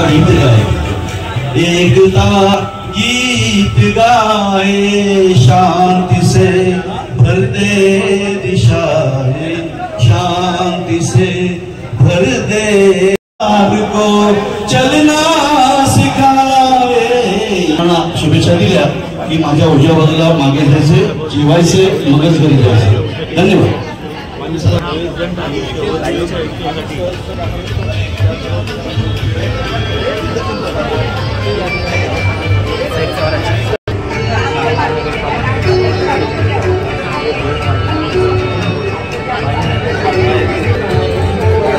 गीत गाए, एकता गीत गाए, शांति से भर दे दिशाएं, शांति से भर दे को चलना सिखाए. शुभेच्छा दिल्या की माझ्या उजव्या बाजूला मागे जायचे, जीवायचे, मगच घरी जायचे. धन्यवाद.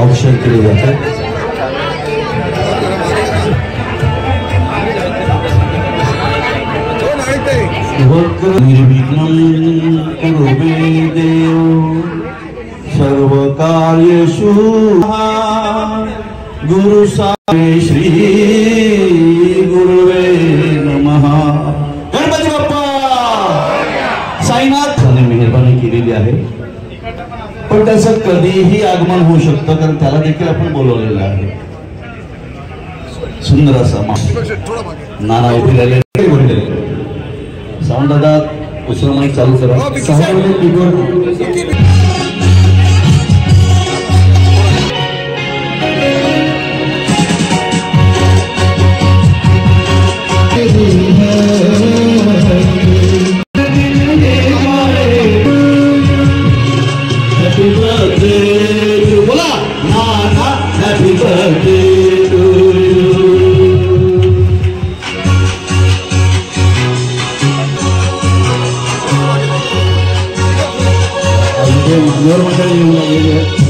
औषध केले जाते. निर्विघ्नं कुरु मे देव सर्व कार्येषु. गुरु साई श्री गुरुवे नमः. गणपती बाप्पा. साईनाथाने मेहरबानी केलेली आहे, पण त्याचं कधीही आगमन होऊ शकतं, कारण त्याला देखील आपण बोलवलेलं आहे. सुंदर असा नाना उभी राहिले. साऊंड दादा उसरमाई चालू करा. बोला नाना हॅपी बर्थडे टू यू.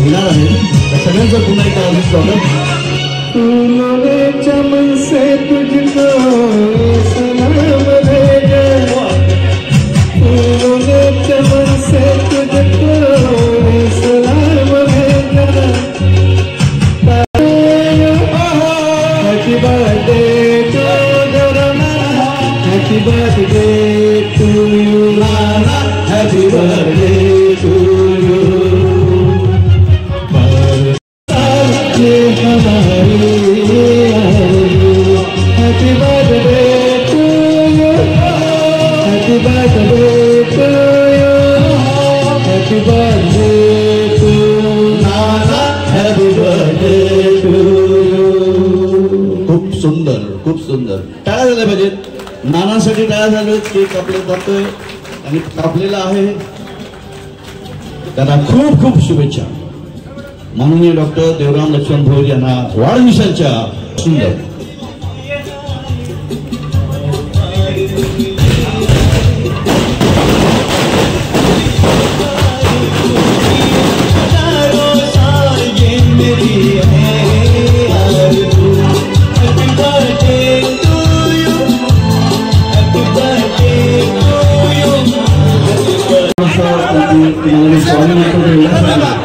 येणार आहे सगळ्यांचं पुन्हा एकदा आम्ही स्वागत. चमन से तुझको सलाम भेजा, चमन से तुझको सलाम भेजा. Happy birthday to happy birthday to you नाना, happy birthday to you. Happy birthday to you, happy birthday to you, happy birthday to नाना, हैप्पी बर्थडे टू यू. खूप सुंदर, खूप सुंदर. टाळ्या झाल्या पाहिजेत नानासाठी. टाळ्या झाल्या. केक कापले जातोय आणि कापलेला आहे. त्यांना खूप खूप शुभेच्छा. माननीय डॉक्टर देवराम लक्ष्मण भोईर यांना वाढदिवसाच्या सुंदर.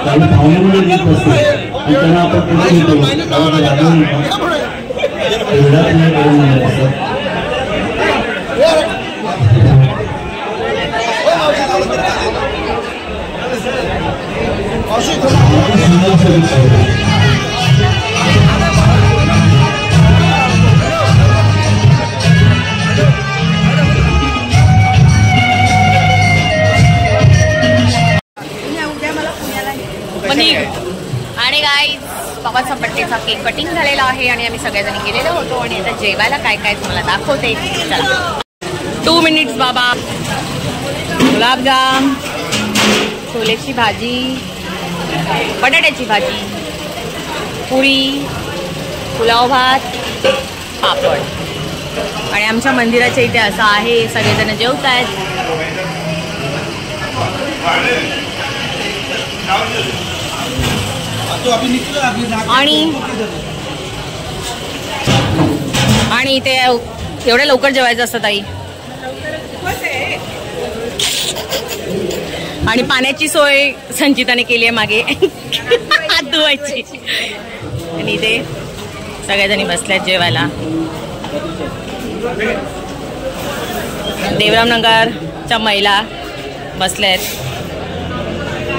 काही भावनेमुळे येत असते आणि त्यांना आपण पुढे येतो एवढा नाही करून आणि गाईज पप्पाचा बर्थडेचा केक कटिंग झालेला आहे आणि आम्ही सगळेजण गेलेलो होतो आणि आता जेवायला काय काय तुम्हाला दाखवते. चला 2 मिनिट्स बाबा. गुलाबजाम, छोलेची भाजी, बटाट्याची भाजी, पुरी, पुलाव भात, पापड. आणि आमच्या मंदिराच्या इथे असं आहे, सगळेजण जेवत आहेत. आणि इथे एवढ्या लवकर जेवायचं असतं ताई. आणि पाण्याची सोय संचिताने केली आहे मागे हात धुवायची. आणि इथे सगळ्याजणी बसल्यात जेवायला. देवरामनगरच्या महिला बसल्यात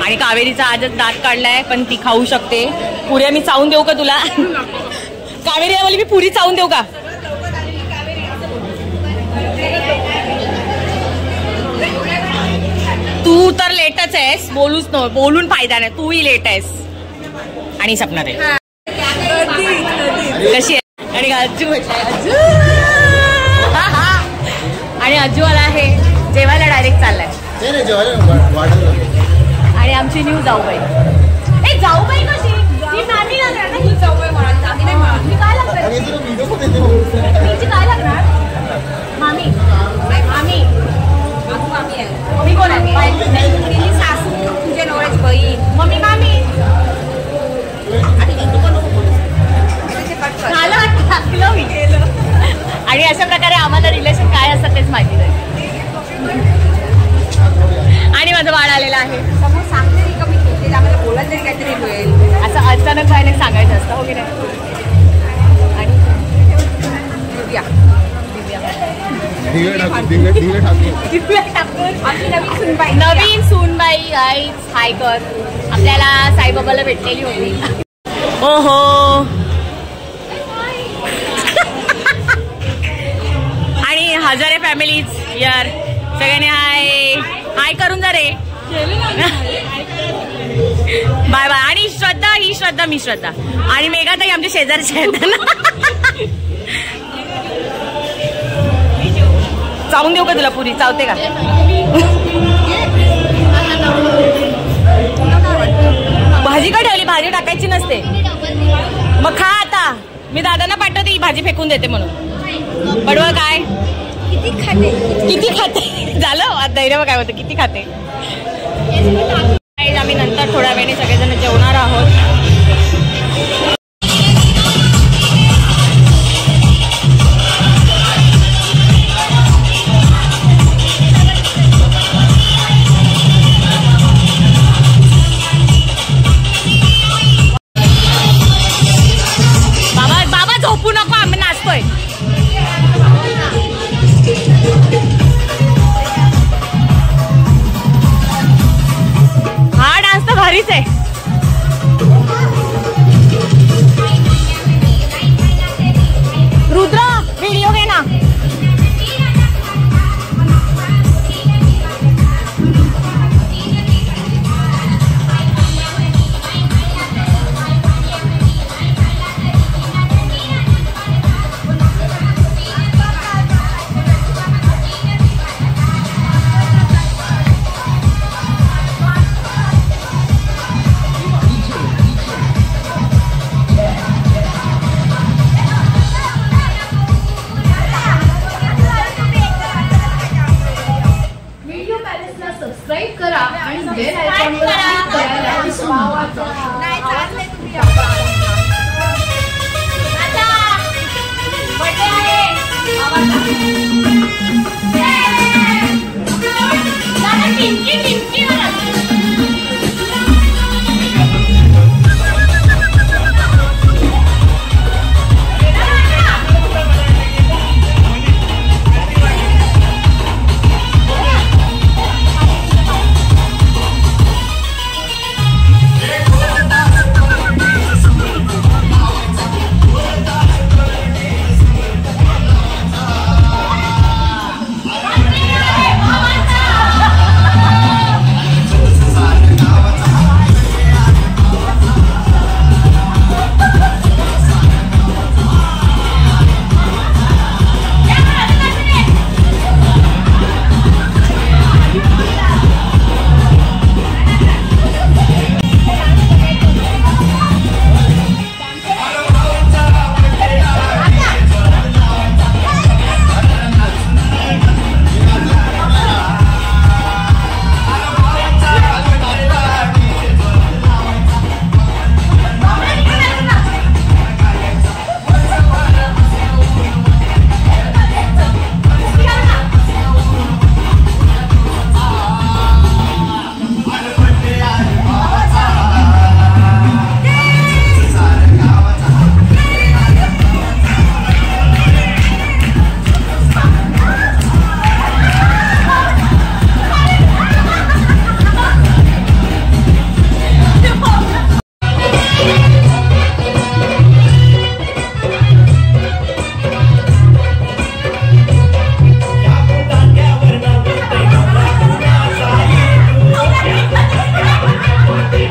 आणि कावेरीचा आजच दात काढलाय, पण ती खाऊ शकते. पुऱ्या मी चावून देऊ का तुला? कावेरी वाली मी पुरी चावून देऊ का? तू तर लेटच आहेस, बोलूच न बोलून फायदा नाही, तूही लेट आहेस. आणि सपना रे कशी आहे? आणि अज्जू अज्जू आणि अज्जू आला आहे जेवायला, डायरेक्ट चाललाय. आणि आमची न्यू जाऊबाई. ए जाऊबाई कशी? ही मामी लागणार ना, ही जाऊबाई म्हणा. आम्ही नाही म्हणा. मी काय लागणार? तुमची काय लागणार? मामी मामी मामी आहे. मम्मी कोण आहे? सासू तुझ्या नवऱ्याची बहीण. मम्मी मामी टाकलं मी. आणि अशा प्रकारे आम्हाला रिलेशन काय असतं तेच माहिती नाही. आणि माझं बाळ आलेलं आहे. समोर सांगते की कमी घेतलेलं, आम्हाला बोलत तरी काहीतरी होईल असं अचानक बाहेर सांगायचं असतं, हो की नाही? आणि दिव्या नवीन सूनबाई गाईज हाय कर. आपल्याला साईबाबाला भेटलेली होती. ओहो. आणि हजारे फॅमिलीज यार, सगळ्यांनी हाय हाय करून जा रे. Bye bye. आणि श्रद्धा, ही श्रद्धा, मी श्रद्धा. आणि मेघा ताई आमच्या शेजारचे आहेत ना. चावून देऊ का तुला पुरी? चावते का? भाजी का ठेवली? भाजी टाकायची नसते. मग खा आता. मी दादांना पाठवते ही भाजी फेकून देते म्हणून. पडवळ काय किती खाते? किती खाते? झालं धैर्य काय होतं? किती खाते? आम्ही नंतर थोड्या वेळाने सगळेजण जेवणार आहोत. बाबा झोपू नको, आम्ही नाचतोय. हा डान्स तर भारीच आहे. रुद्र व्हिडिओ घे ना. सबस्क्राईब करा आणि बेल आयकॉनवर क्लिक करायला विसरू नका. नाही चालले तुम्ही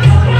मी